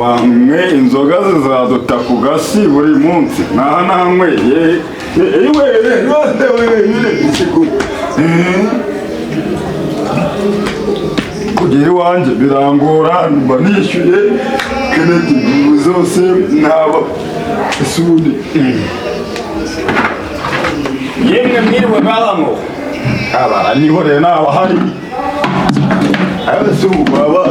Bamwe inzoga zizaduta ku gasi buri munsi naha nanyweye kugera iwanjye birangora mba nishyuye keneti zose naba isuri yemwe mwiriwe bamo aba nihoreye nabahari abasubu baba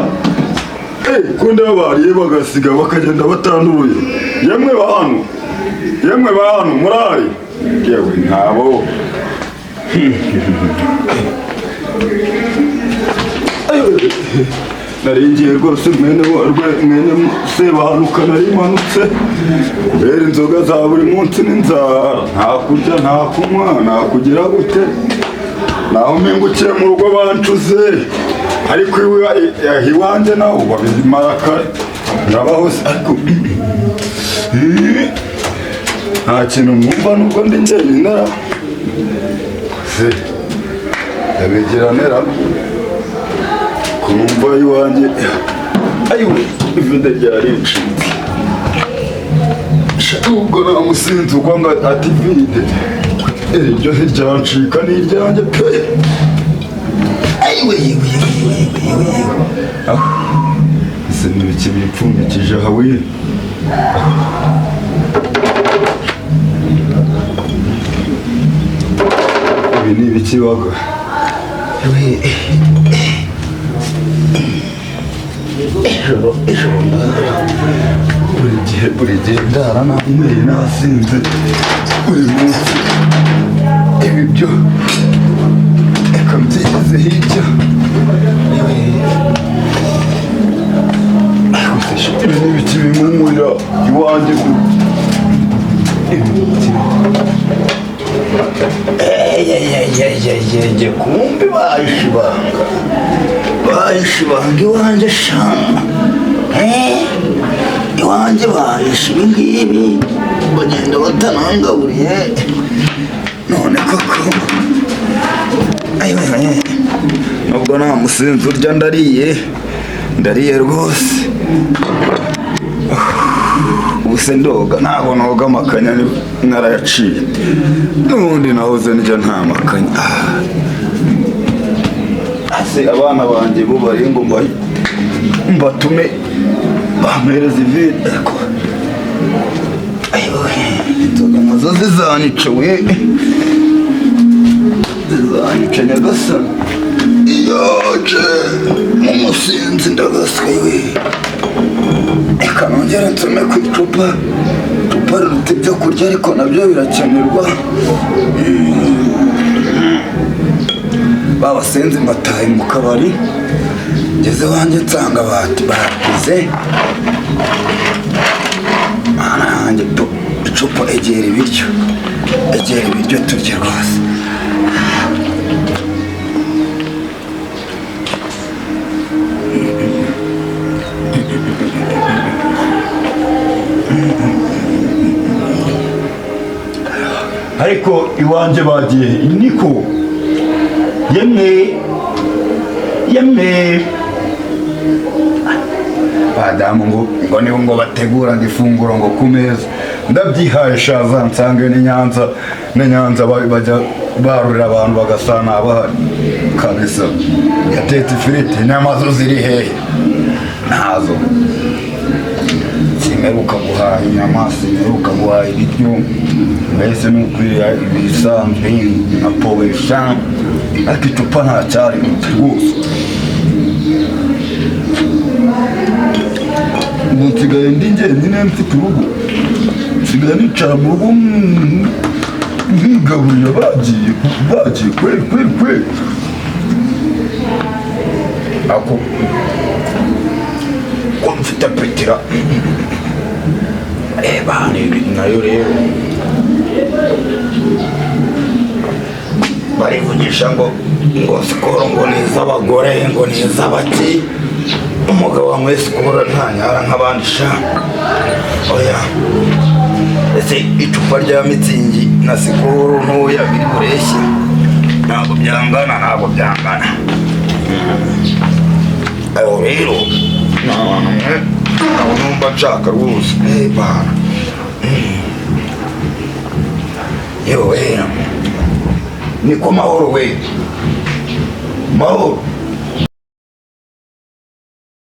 kundi babariye bagasiga bakagenda batanduye yemwe bantu murari yewe ntabo naringiye rwose mwene sebahanuka narimanutse kubera inzoga za buri munsi n'inzara nta kurya nta kunywa nta kugira gute naho mpingukiye mu rugo bancuze ariko iwanjye naho babimara kare ndabaho se ariko nta kintu mwumva nubwo ndi njyenyine se yabigiranira kumva iwanjye ayiwe ivide ryari ncitse ubwo namusinzi ubwo ngo ati vide iryo ntiryancika n'iryanjye pe ayiwe ese n'ibiki bipfundikije hawe ibi ni ibiki baga ijoro ndara buri gihe ndara nanyweye nasinze buri munsi ibi byo reka mbyigeze hirya ibi ni ibiki bimumurira iwanjye kumbi bayishibanga iwanjye shana iwanjye bahisha ibingibi bagenda batanangaburiye none koko nubwo nta musinzi urya ndariye rwose ubuse ndoga ntabwo noga amakanya narayaciye n'ubundi nahoze ndya nta makanya ase abana banjye bo bari ngo mbatume bampereza ivide inzoga nazo zizanyica nyagasani iyoje mu musinzi ndagaswe reka nongere nsome ku icupa riruta ibyo kurya ariko nabyo birakenerwa babasenze mbataye mu kabari ngeze wanjye nsanga bagize mana yanjye icupa egera ibiryo turye rwose ariko iwanjye bagiye niko yemwe badamu ngo nibo ngo bateguraga ifunguro ngo ku meza ndabyihaye shaza nsange n'inyanza bajya barurira abantu bagasana abahari kabisa yatetse ifiriti inyama zo ziri hehe ntazo simeruka guhaha inyama simeruka guhaha ibiryo mbese n'ukwiriye ibisanzwe na powesha ariko icupa ntacyari rwose ubu nsigaye ndi njyenyine mfite urugo nsigaye nicara mu rugo nkigaburira bagiye kweri ako ko mfite apetira nayo rero barivugisha ngo sikoro ngo ni iz'abagore ngo ni iz'abaki umugabo wanywe sikoro ntanyara nk'abandi sha oya ese icupa rya mitsingi na sikoro ntoya biri bureshye ntabwo byangana aho rero ni abantu ntawe numva nshaka rwose bana yewe niko mahoro we mahoro